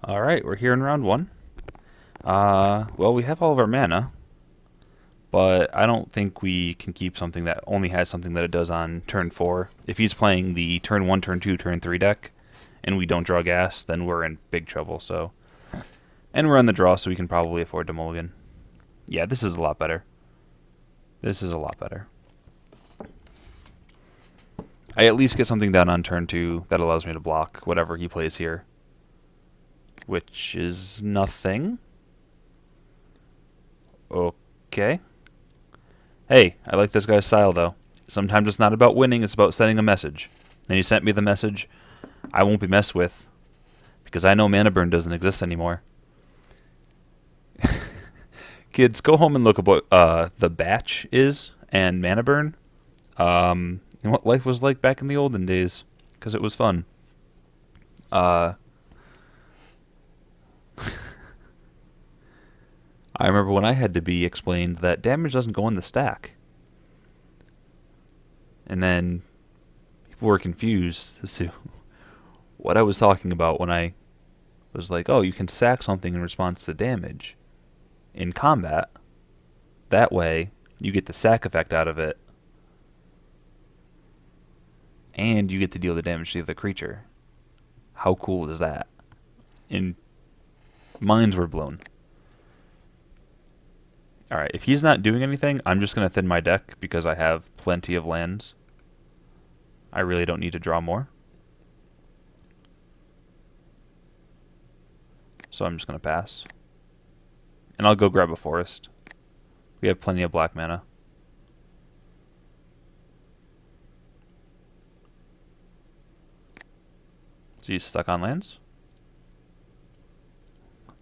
Alright, we're here in round one. Well, we have all of our mana, but I don't think we can keep something that only has something that it does on turn 4. If he's playing the turn 1, turn 2, turn 3 deck, and we don't draw gas, then we're in big trouble, so... And we're on the draw, so we can probably afford to mulligan. Yeah, this is a lot better. This is a lot better. I at least get something done on turn 2 that allows me to block whatever he plays here. Which is nothing. Okay. Hey, I like this guy's style, though. Sometimes it's not about winning, it's about sending a message. And he sent me the message, I won't be messed with, because I know mana burn doesn't exist anymore. Kids, go home and look at what the batch is and mana burn. And what life was like back in the olden days, because it was fun. I remember when I had to be explained that damage doesn't go in the stack. And then people were confused as to what I was talking about when I was like, oh, you can sack something in response to damage in combat. That way, you get the sack effect out of it, and you get to deal the damage to the creature. How cool is that? And minds were blown. Alright, if he's not doing anything, I'm just going to thin my deck because I have plenty of lands. I really don't need to draw more. So I'm just going to pass. And I'll go grab a forest. We have plenty of black mana. So he's stuck on lands.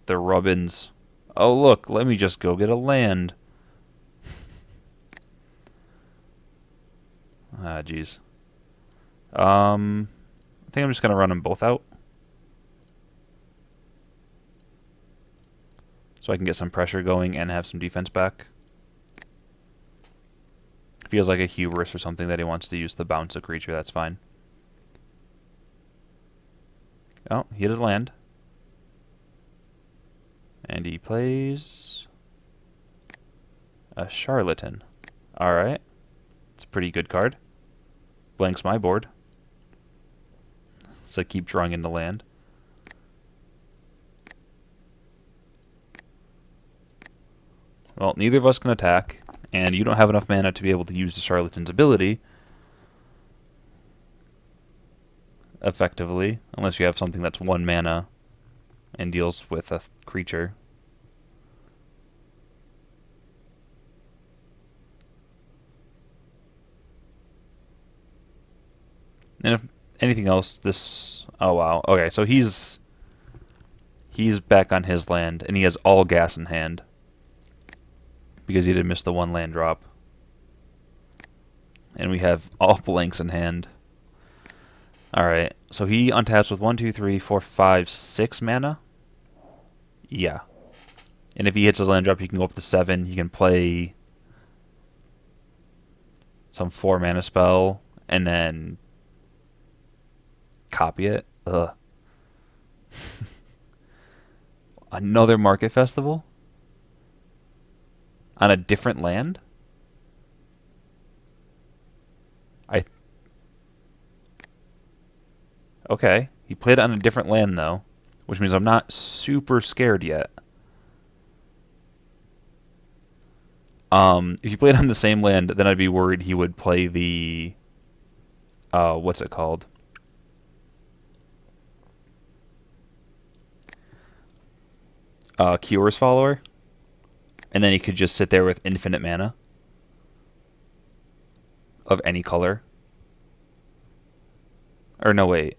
The Rubbins. Oh look, let me just go get a land. Ah, jeez. I think I'm just going to run them both out. So I can get some pressure going and have some defense back. Feels like a hubris or something that he wants to use to bounce a creature, that's fine. Oh, he hit his land. And he plays a Charlatan. Alright. It's a pretty good card. Blanks my board. So I keep drawing into land. Well, neither of us can attack, and you don't have enough mana to be able to use the Charlatan's ability effectively, unless you have something that's 1 mana and deals with a creature. And if anything else, this... Oh, wow. Okay, so he's back on his land, and he has all gas in hand. Because he did miss the 1 land drop. And we have all blanks in hand. Alright, so he untaps with 1, 2, 3, 4, 5, 6 mana? Yeah. And if he hits his land drop, he can go up to 7. He can play some 4 mana spell, and then copy it. Ugh. Another Market Festival? On a different land? Okay. He played it on a different land, though, which means I'm not super scared yet. If he played on the same land, then I'd be worried he would play the... what's it called? Cures Follower. And then he could just sit there with infinite mana. Of any color. Or no, wait.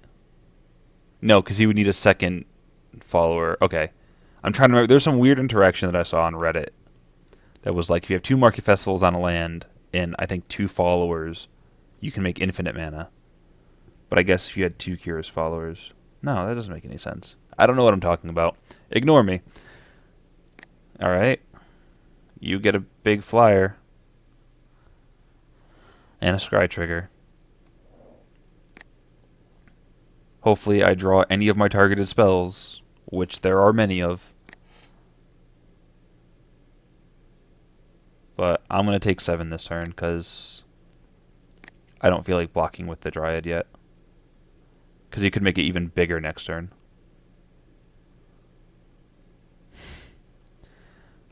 No, because he would need a second follower. Okay. I'm trying to remember. There's some weird interaction that I saw on Reddit. That was like, if you have 2 Market Festivals on a land, and I think 2 followers, you can make infinite mana. But I guess if you had 2 Cures followers... No, that doesn't make any sense. I don't know what I'm talking about. Ignore me. Alright. You get a big flyer. And a Scry Trigger. Hopefully I draw any of my targeted spells which there are many of. But I'm going to take 7 this turn because I don't feel like blocking with the Dryad yet. Because he could make it even bigger next turn.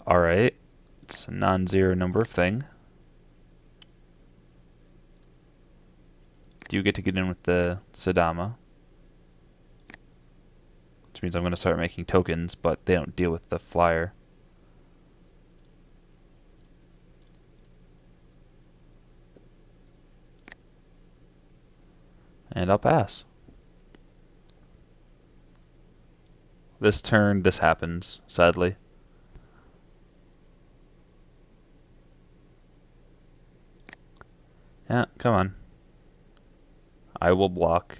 Alright. It's a non-zero number thing. Do you get to get in with the Sadama? Which means I'm going to start making tokens, but they don't deal with the flyer. And I'll pass. This turn, this happens, sadly. Yeah, come on. I will block.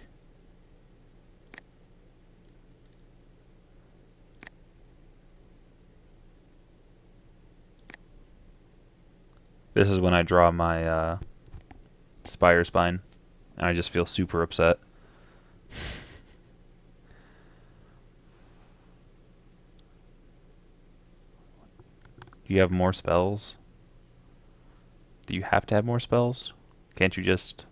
This is when I draw my Spire Spine, and I just feel super upset. Do you have more spells? Do you have to have more spells? Can't you just...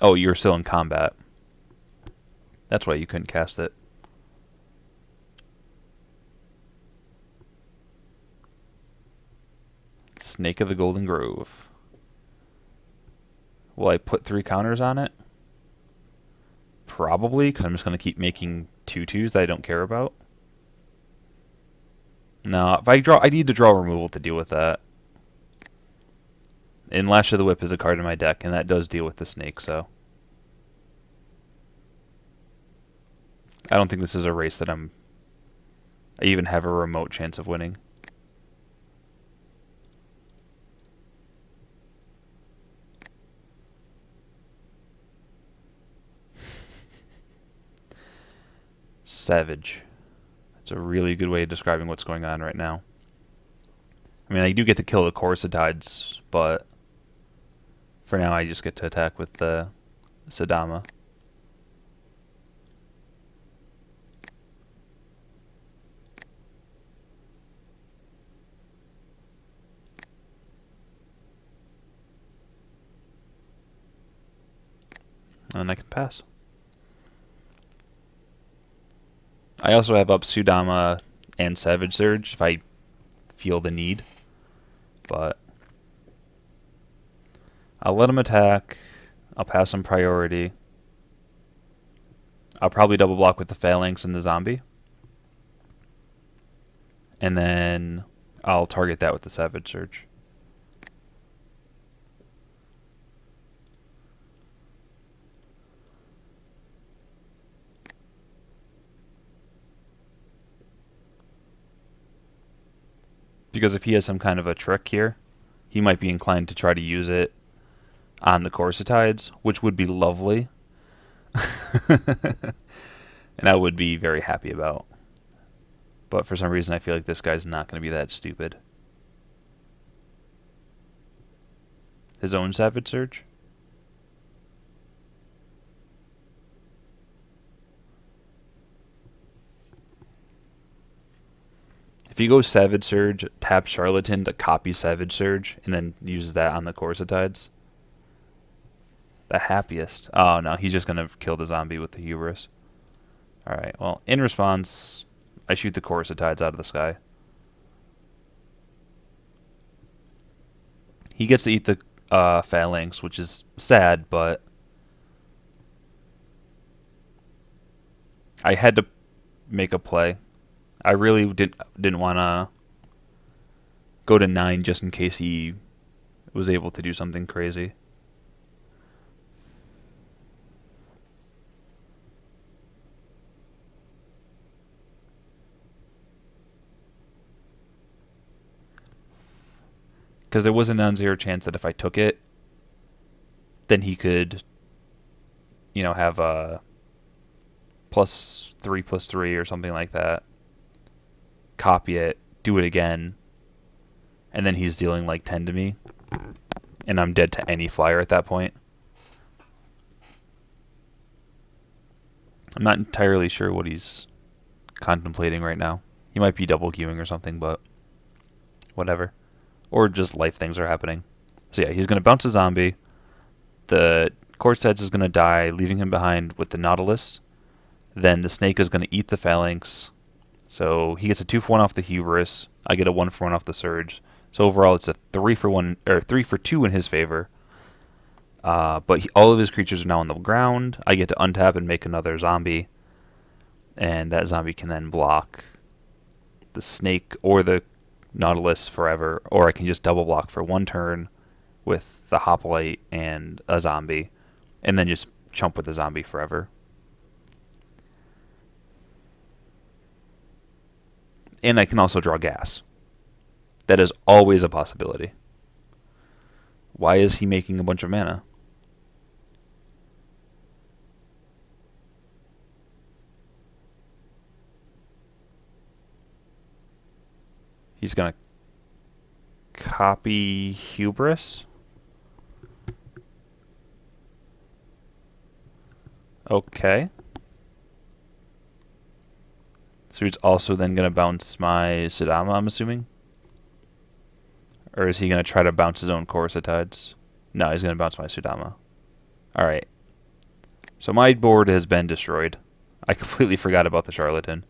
Oh, you're still in combat. That's why you couldn't cast it. Snake of the Golden Grove. Will I put 3 counters on it? Probably, because I'm just going to keep making 2/2s that I don't care about. No, if I draw, I need to draw removal to deal with that. And Lash of the Whip is a card in my deck, and that does deal with the snake, so... I don't think this is a race that I even have a remote chance of winning. Savage. That's a really good way of describing what's going on right now. I mean, I do get to kill the Corsatides, but for now I just get to attack with the Sadama. And I can pass. I also have up Sudama and Savage Surge if I feel the need, but I'll let him attack. I'll pass him priority. I'll probably double block with the Phalanx and the Zombie. And then I'll target that with the Savage Surge. Because if he has some kind of a trick here, he might be inclined to try to use it on the Corsatides, which would be lovely. And I would be very happy about. But for some reason I feel like this guy's not going to be that stupid. His own Savage Surge? If he goes Savage Surge, tap Charlatan to copy Savage Surge, and then uses that on the Corsatides. The happiest. Oh no, he's just going to kill the zombie with the Hubris. Alright, well, in response, I shoot the Corsatides out of the sky. He gets to eat the Phalanx, which is sad, but I had to make a play. I really didn't want to go to 9 just in case he was able to do something crazy. Because there was a non-zero chance that if I took it, then he could, you know, have a +3/+3 or something like that. Copy it, do it again, and then he's dealing like 10 to me, and I'm dead to any flyer at that point. I'm not entirely sure what he's contemplating right now. He might be double queuing or something, but whatever. Or just life things are happening. So yeah, he's going to bounce a zombie. The Corpse Heads is going to die, leaving him behind with the Nautilus. Then the Snake is going to eat the Phalanx. So he gets a 2-for-1 off the Hubris. I get a 1-for-1 off the Surge. So overall, it's a 3-for-1 or 3-for-2 in his favor. But all of his creatures are now on the ground. I get to untap and make another zombie, and that zombie can then block the Snake or the Nautilus forever, or I can just double block for 1 turn with the Hoplite and a zombie, and then just chump with the zombie forever. And I can also draw gas. That is always a possibility. Why is he making a bunch of mana? He's going to copy Hubris. Okay. So he's also then going to bounce my Sidama, I'm assuming? Or is he going to try to bounce his own Coruscantides? No, he's going to bounce my Sudama. Alright. So my board has been destroyed. I completely forgot about the Charlatan.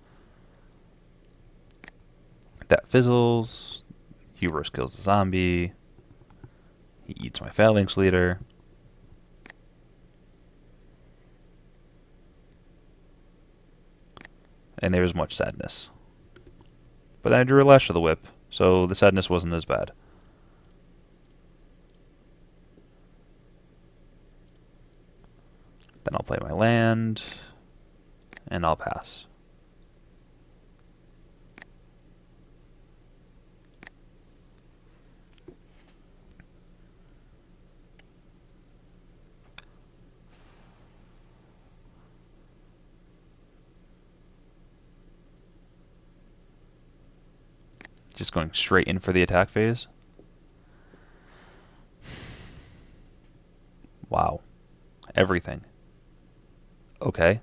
That fizzles. Hubris kills the zombie. He eats my Phalanx Leader. And there's much sadness. But then I drew a Lash of the Whip, so the sadness wasn't as bad. Then I'll play my land, and I'll pass. Just going straight in for the attack phase. Wow. Everything. Okay.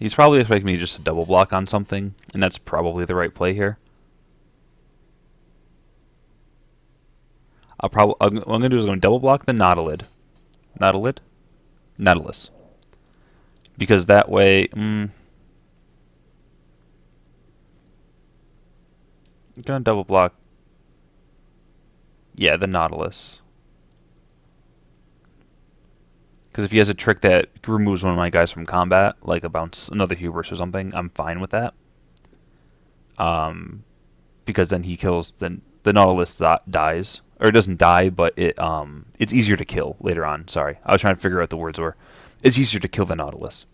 He's probably expecting me just to double block on something, and that's probably the right play here. What I'm going to do is I'm going to double block the Nautilus. Because that way, I'm going to double block, yeah, the Nautilus. Because if he has a trick that removes one of my guys from combat, like a bounce, another Hubris or something, I'm fine with that. Because then he kills, the Nautilus dies. Or it doesn't die, but it's easier to kill later on. Sorry, I was trying to figure out the words were. It's easier to kill the Nautilus.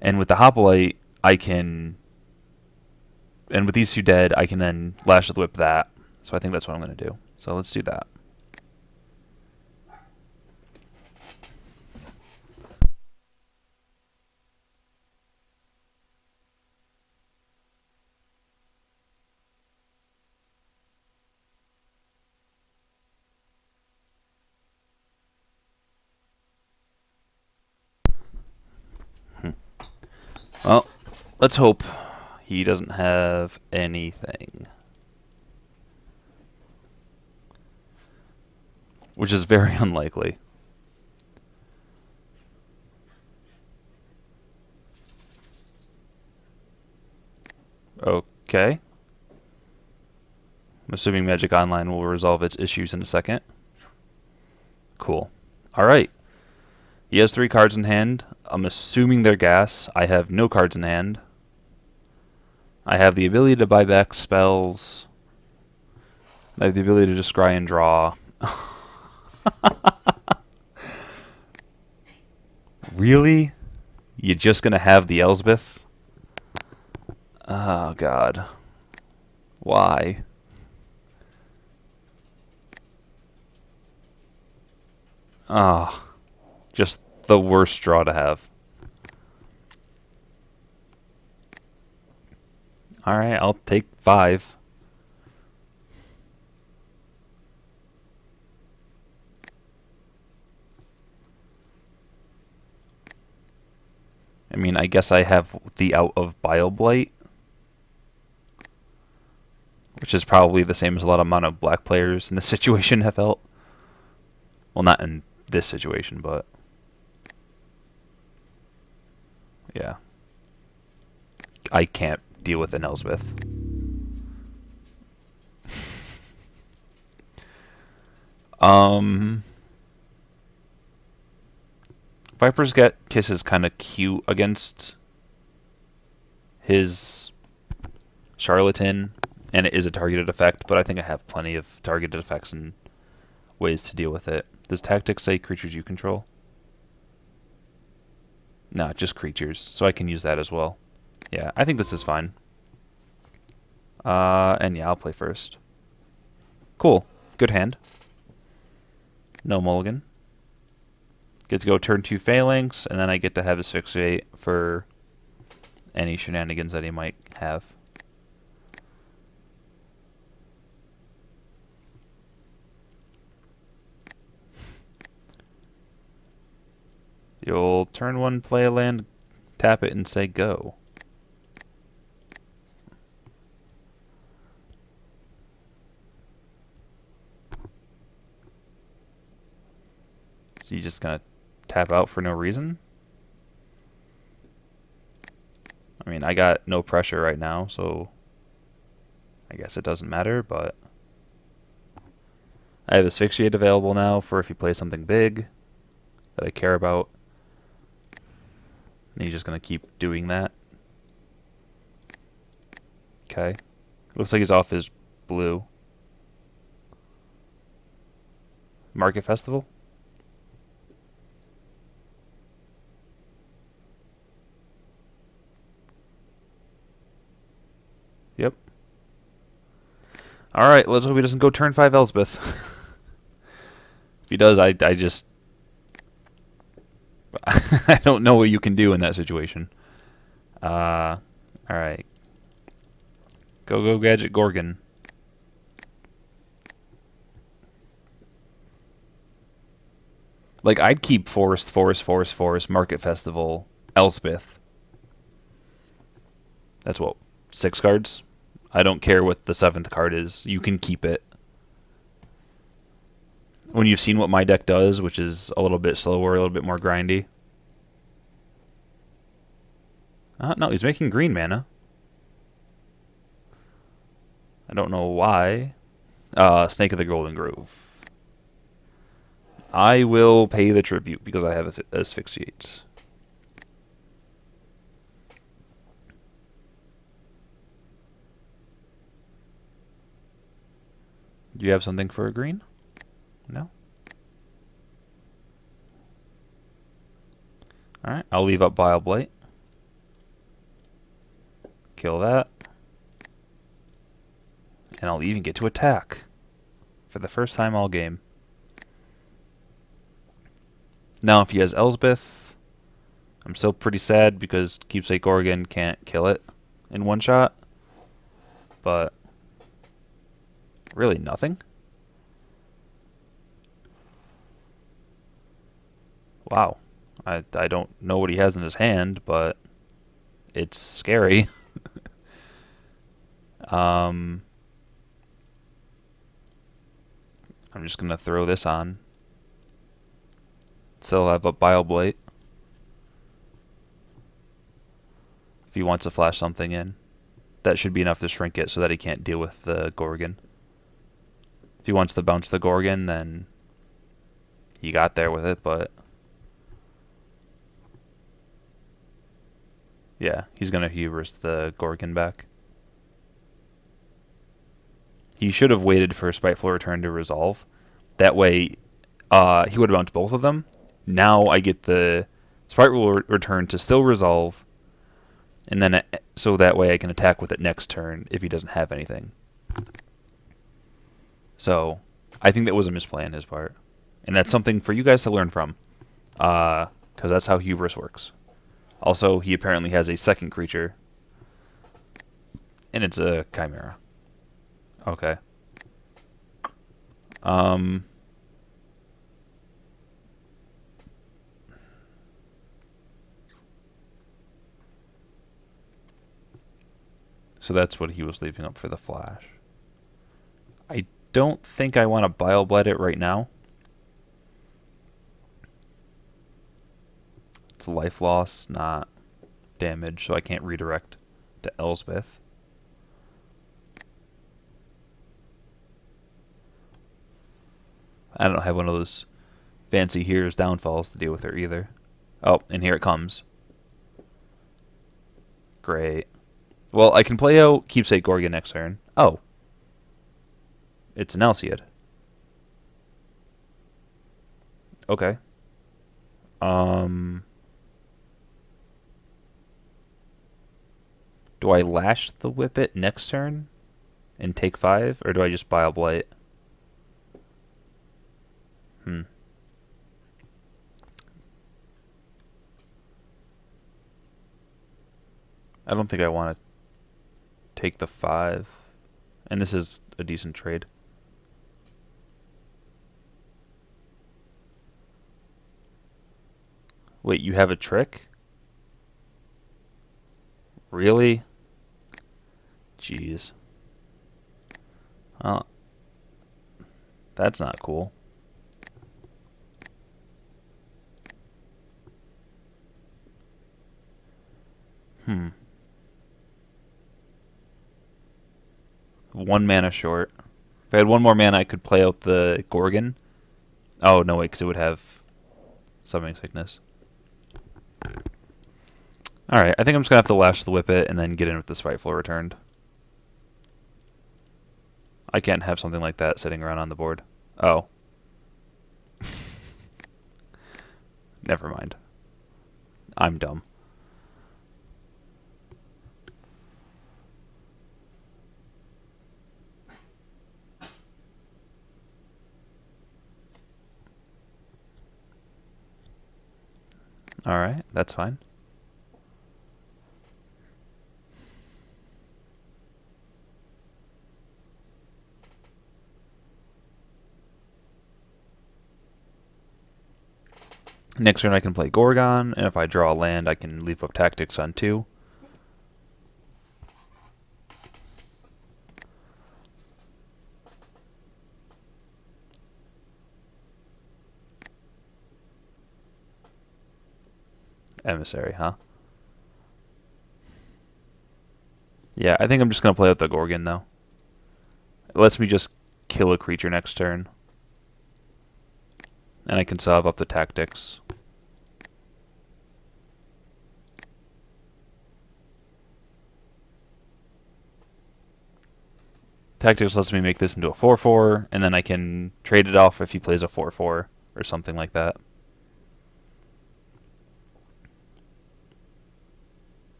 And with the Hoplite, I can... And with these two dead, I can then Lash of the Whip that. So I think that's what I'm going to do. So let's do that. Well, let's hope he doesn't have anything. Which is very unlikely. Okay. I'm assuming Magic Online will resolve its issues in a second. Cool. Alright. He has 3 cards in hand. I'm assuming they're gas. I have no cards in hand. I have the ability to buy back spells. I have the ability to scry and draw. Really? You're just going to have the Elsbeth? Oh, God. Why? Ah, just the worst draw to have. Alright, I'll take 5. I mean, I guess I have the out of Bile-Blight, which is probably the same as a lot of mono black players in this situation have felt. Well, not in this situation, but yeah. I can't deal with an Elspeth. Viper's Get Kiss is kind of cute against his Charlatan, and it is a targeted effect, but I think I have plenty of targeted effects and ways to deal with it. Does Tactics say creatures you control? No, just creatures, so I can use that as well. Yeah, I think this is fine. And yeah, I'll play first. Cool. Good hand. No mulligan. Get to go turn 2 Phalanx, and then I get to have Asphyxiate for any shenanigans that he might have. You'll turn 1, play a land, tap it, and say go. So you just gonna tap out for no reason? I mean, I got no pressure right now, so I guess it doesn't matter, but I have Asphyxiate available now for if you play something big that I care about. And he's just gonna keep doing that. Okay. Looks like he's off his blue. Market Festival? Yep. Alright, let's hope he doesn't go turn 5 Elspeth. If he does, I just... I don't know what you can do in that situation. Alright. Go Gadget Gorgon. Like, I'd keep Forest, Market Festival, Elspeth. That's what, 6 cards? I don't care what the 7th card is. You can keep it. When you've seen what my deck does, which is a little bit slower, a little bit more grindy. No, he's making green mana. I don't know why. Snake of the Golden Grove. I will pay the tribute because I have Asphyxiate. Do you have something for a green? No? Alright, I'll leave up Bile-Blight. Kill that. And I'll even get to attack. For the first time all game. Now if he has Elspeth, I'm still pretty sad because Keepsake Gorgon can't kill it in one shot. But really nothing. Wow. I don't know what he has in his hand, but it's scary. I'm just going to throw this on. Still have a Bile-Blight. If he wants to flash something in. That should be enough to shrink it so that he can't deal with the Gorgon. If he wants to bounce the Gorgon, then he got there with it, but... yeah, he's going to hubris the Gorgon back. He should have waited for Spiteful Return to resolve. That way, he would have bounced both of them. Now I get the Spiteful Return to still resolve, and then so that way I can attack with it next turn if he doesn't have anything. So, I think that was a misplay on his part. And that's something for you guys to learn from, because that's how hubris works. Also, he apparently has a second creature, and it's a chimera. Okay. Um, so that's what he was leaving up for the flash. I don't think I want to Bile Blight it right now. It's life loss, not damage, so I can't redirect to Elspeth. I don't have one of those fancy here's downfalls to deal with her either. Oh, and here it comes. Great. Well, I can play out Keepsake Gorgon next turn. Oh. It's an Alseid. Okay. Do I Lash the Whippet next turn and take 5, or do I just Bile Blight? Hmm. I don't think I want to take the 5. And this is a decent trade. Wait, you have a trick? Really? Jeez. Well, that's not cool. Hmm. 1 mana short. If I had 1 more mana, I could play out the Gorgon. Oh, no, wait, because it would have Summoning Sickness. Alright, I think I'm just going to have to Lash the Whippet and then get in with the Spiteful Returned. I can't have something like that sitting around on the board. Oh. Never mind. I'm dumb. Alright, that's fine. Next turn I can play Gorgon, and if I draw a land, I can leave up Tactics on 2. Emissary, huh? Yeah, I think I'm just going to play out the Gorgon, though. It lets me just kill a creature next turn. And I can solve up the Tactics. Tactics lets me make this into a 4/4, and then I can trade it off if he plays a 4/4 or something like that.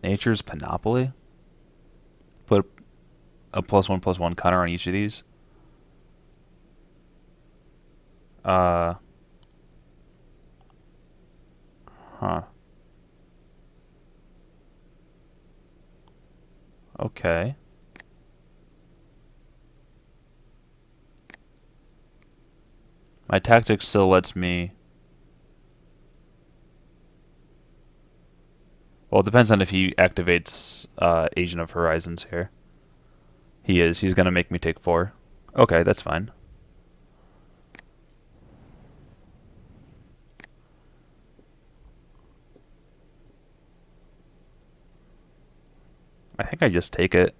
Nature's Panoply? Put a +1/+1 counter on each of these. Uh, huh. Okay. My Tactics still lets me... Well, it depends on if he activates Agent of Horizons here. He is. He's going to make me take 4. Okay, that's fine. I think I just take it.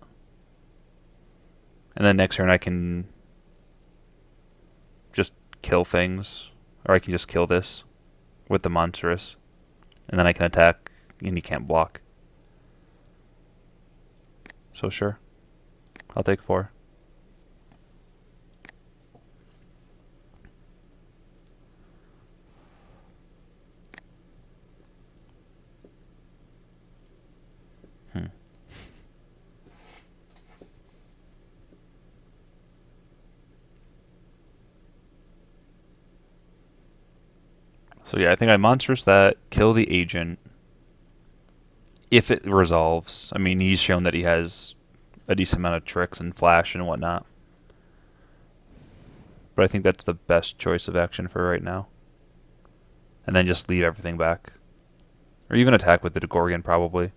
And then next turn I can just kill things. Or I can just kill this with the Monstrous. And then I can attack and he can't block. So sure. I'll take 4. Hmm. So yeah, I think I monstrous that, kill the agent. If it resolves, I mean, he's shown that he has a decent amount of tricks and flash and whatnot. But I think that's the best choice of action for right now. And then just leave everything back. Or even attack with the Gorgon, probably.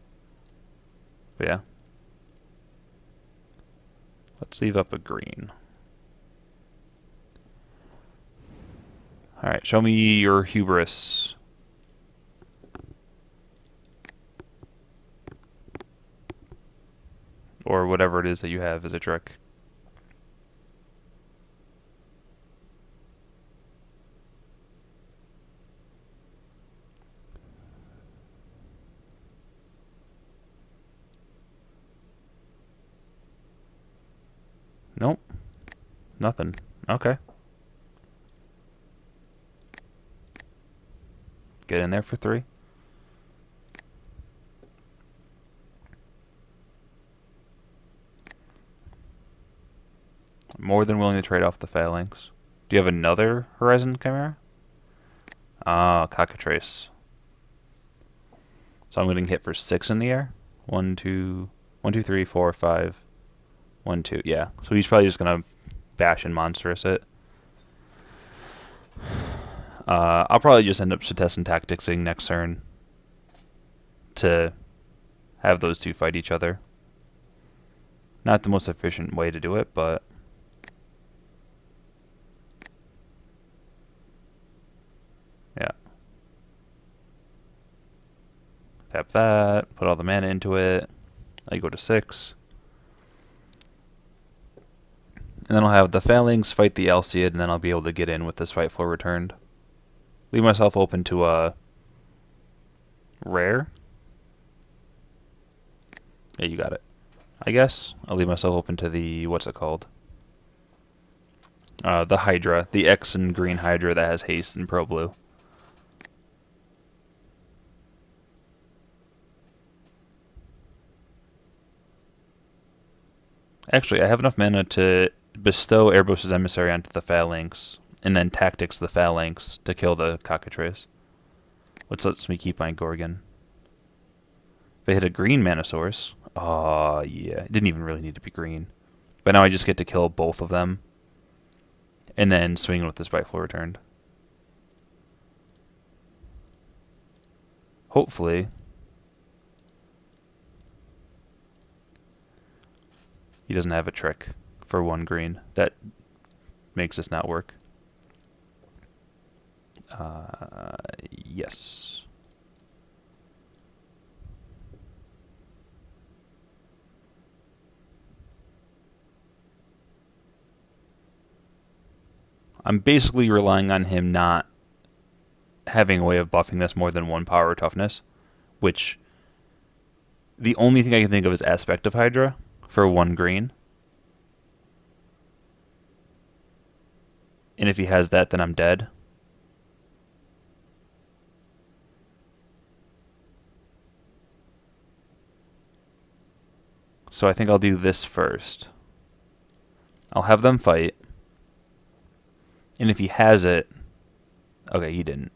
But yeah. Let's leave up a green. Alright, show me your hubris. Or whatever it is that you have as a trick. Nope. Nothing. Okay. Get in there for 3. More than willing to trade off the phalanx. Do you have another Horizon Chimera? Ah, Cockatrice. So I'm getting hit for 6 in the air. 1, 2, 1, 2, 3, 4, 5. 1, 2. Yeah. So he's probably just gonna bash and monstrous it. I'll probably just end up Setessan Tacticsing next turn to have those two fight each other. Not the most efficient way to do it, but yeah. Tap that, put all the mana into it. I go to 6. And then I'll have the Phalanx fight the Alseid, and then I'll be able to get in with this Fightful returned. Leave myself open to a rare. Yeah, you got it. I guess I'll leave myself open to the, what's it called? The Hydra, the X and green Hydra that has haste and Pro Blue. Actually, I have enough mana to bestow Erebos' Emissary onto the Phalanx, and then Tactics the Phalanx to kill the Cockatrice. Which lets me keep my Gorgon. If I hit a green mana source, oh yeah, it didn't even really need to be green. But now I just get to kill both of them, and then swing with this Fightful returned. Hopefully, he doesn't have a trick for 1 green that makes this not work. Yes. I'm basically relying on him not having a way of buffing this more than 1 power or toughness, which the only thing I can think of is Aspect of Hydra for 1 green. And if he has that, then I'm dead. So I think I'll do this first. I'll have them fight. And if he has it... Okay, he didn't.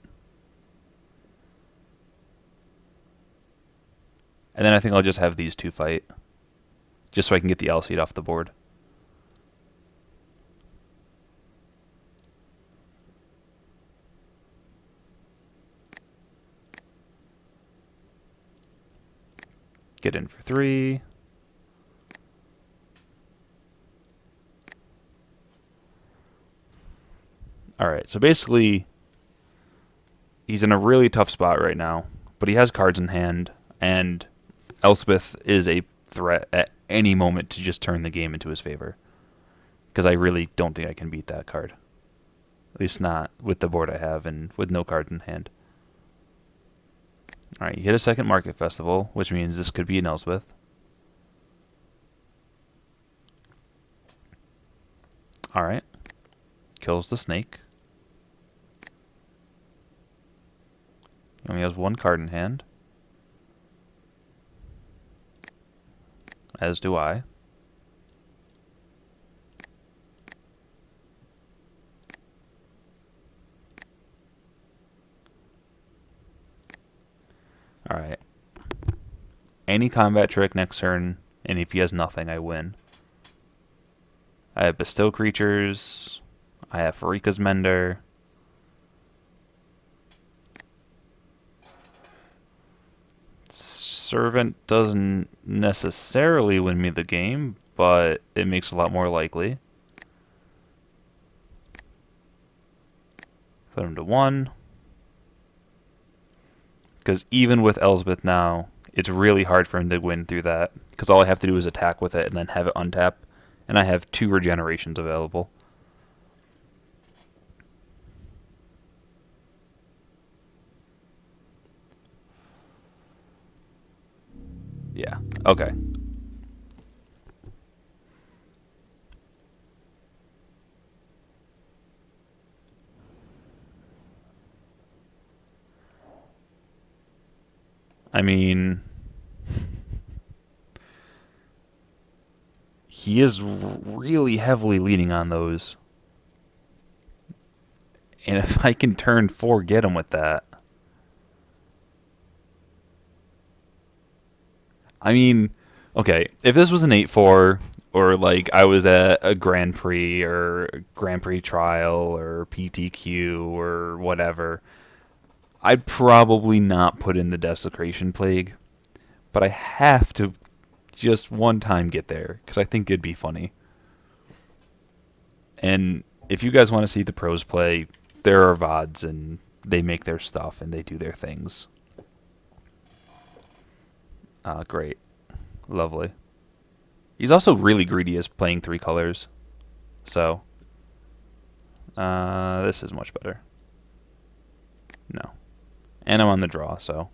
And then I think I'll just have these two fight. Just so I can get the Alseid off the board. Get in for 3. Alright, so basically, he's in a really tough spot right now. But he has cards in hand, and Elspeth is a threat at any moment to just turn the game into his favor. Because I really don't think I can beat that card. At least not with the board I have and with no cards in hand. Alright, you hit a second Market Festival, which means this could be an Elspeth. Alright. Kills the snake. He only has 1 card in hand. As do I. any combat trick next turn, and if he has nothing, I win. I have Bestow creatures. I have Farika's Mender. Servant doesn't necessarily win me the game, but it makes it a lot more likely. Put him to 1. Because even with Elspeth now, it's really hard for him to win through that. Because all I have to do is attack with it and then have it untap. And I have 2 regenerations available. Yeah, okay. I mean, he is really heavily leaning on those. And if I can turn 4, get him with that. I mean, okay, if this was an 8-4, or like I was at a Grand Prix or Grand Prix trial or PTQ or whatever, I'd probably not put in the Desecration Plague, but I have to just one time get there because I think it'd be funny. And if you guys want to see the pros play, there are VODs and they make their stuff and they do their things. Great. Lovely. He's also really greedy as playing 3 colors. So, this is much better. No. And I'm on the draw, so.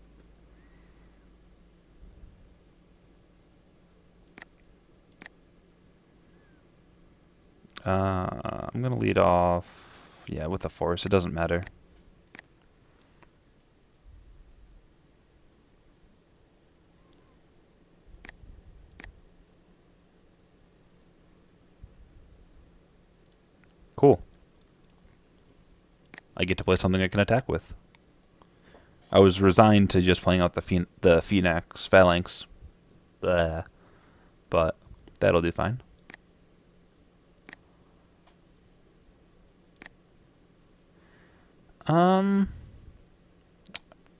I'm going to lead off, yeah, with a force. It doesn't matter. Cool. I get to play something I can attack with. I was resigned to just playing out the Phalanx. Blah. But that'll do fine. I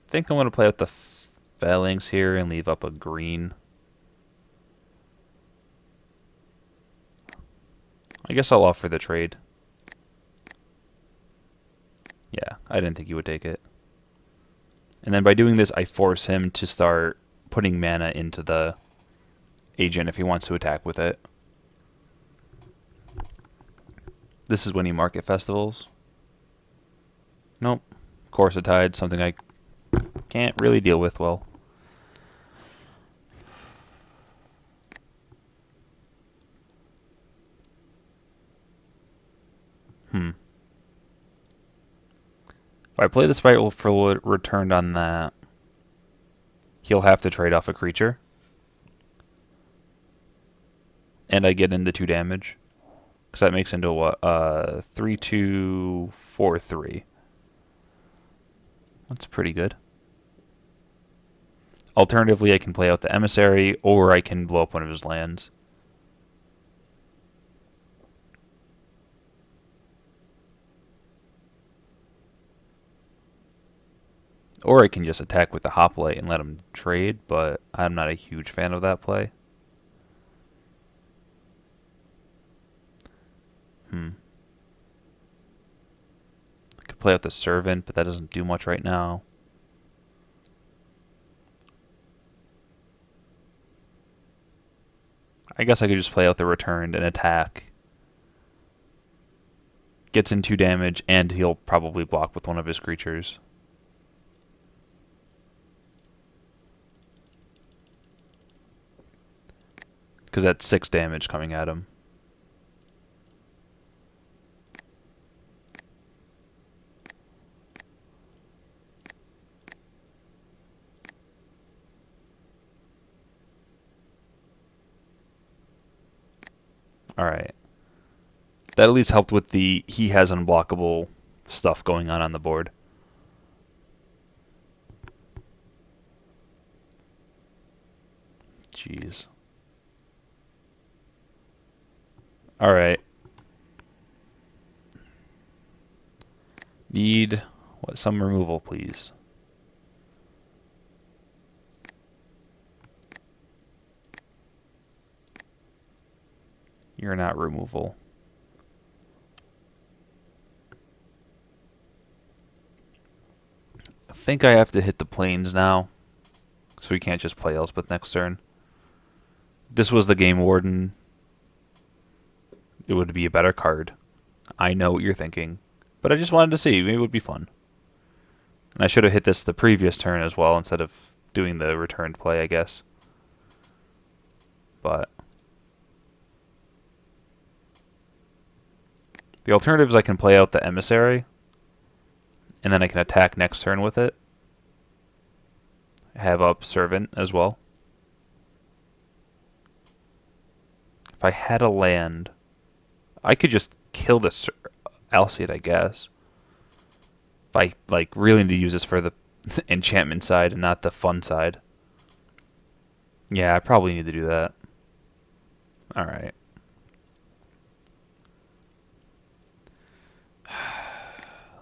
think I'm going to play out the Phalanx here and leave up a green. I guess I'll offer the trade. Yeah, I didn't think he would take it. And then by doing this, I force him to start putting mana into the agent if he wants to attack with it. This is when he market festivals. Nope. Corsetide, something I can't really deal with well. If I play the Spiteful Returned on that, he'll have to trade off a creature. And I get into 2 damage. Because that makes into what? 3/2, 4/3. That's pretty good. Alternatively, I can play out the Emissary, or I can blow up one of his lands. Or I can just attack with the Hoplite and let him trade, but I'm not a huge fan of that play. I could play out the Servant, but that doesn't do much right now. I guess I could just play out the Returned and attack. Gets in 2 damage, and he'll probably block with one of his creatures. Because that's 6 damage coming at him. Alright. That at least helped with he has unblockable stuff going on the board. Jeez. Alright. Need some removal, please. You're not removal. I think I have to hit the plains now, so we can't just play Elspeth next turn. This was the Game Warden. It would be a better card. I know what you're thinking, but I just wanted to see. Maybe it would be fun. And I should have hit this the previous turn as well instead of doing the returned play, I guess. But the alternative is I can play out the Emissary, and then I can attack next turn with it. Have up Servant as well. If I had a land, I could just kill this Alseid, I guess. If I really need to use this for the enchantment side and not the fun side. Yeah, I probably need to do that. Alright.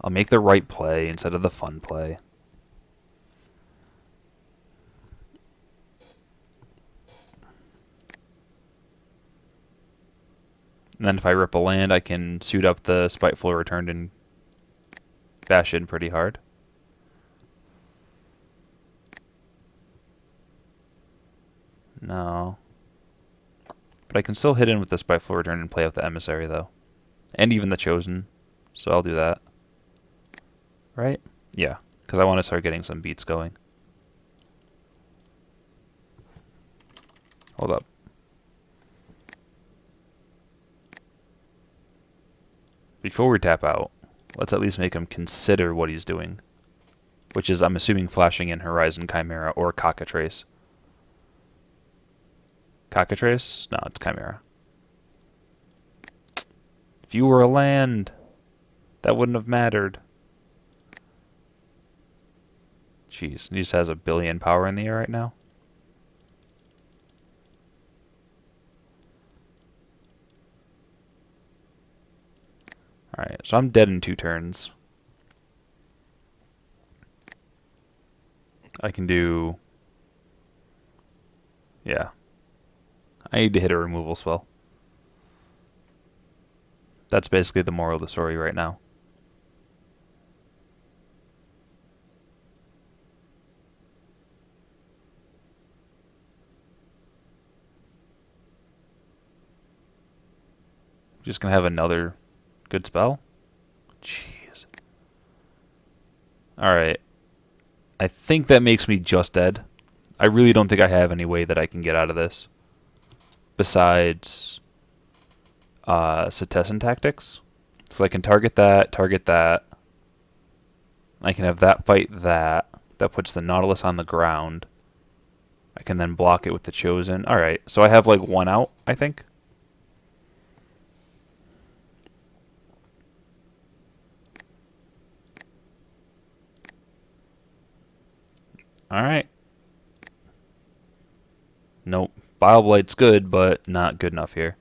I'll make the right play instead of the fun play. And then if I rip a land, I can suit up the Spiteful Returned and bash in pretty hard. No. But I can still hit in with the Spiteful Return and play out the Emissary, though. And even the Chosen. So I'll do that. Right? Yeah, because I want to start getting some beats going. Hold up. Before we tap out, let's at least make him consider what he's doing. Which is, I'm assuming, flashing in Horizon Chimera or Cockatrace. Cockatrace? No, it's Chimera. If you were a land, that wouldn't have mattered. Jeez, he just has 1 billion power in the air right now. Alright, so I'm dead in 2 turns. I can do... Yeah. I need to hit a removal spell. That's basically the moral of the story right now. Just gonna have another good spell? Jeez. Alright. I think that makes me just dead. I really don't think I have any way that I can get out of this. Besides Cetizen Tactics. So I can target that. I can have that fight that. That puts the Nautilus on the ground. I can then block it with the Chosen. Alright, so I have like 1 out, I think. Alright. Nope. Bile Blight's good, but not good enough here.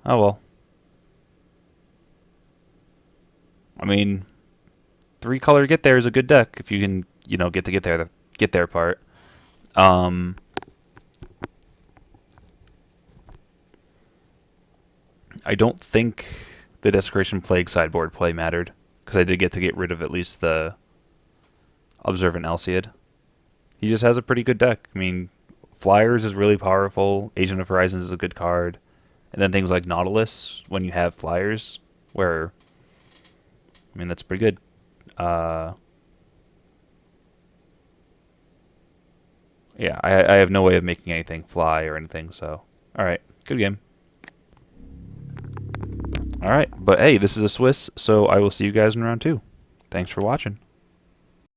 Oh well. I mean, 3-color Get There is a good deck if you can, get there the Get There part. I don't think the Desecration Plague sideboard play mattered, because I did get rid of at least the Observant Alseid. He just has a pretty good deck. I mean, Flyers is really powerful. Agent of Horizons is a good card. And then things like Nautilus, when you have Flyers, where, I mean, that's pretty good. Yeah, I have no way of making anything fly or anything, so. Alright, good game. Alright, but hey, this is a Swiss, so I will see you guys in round 2. Thanks for watching.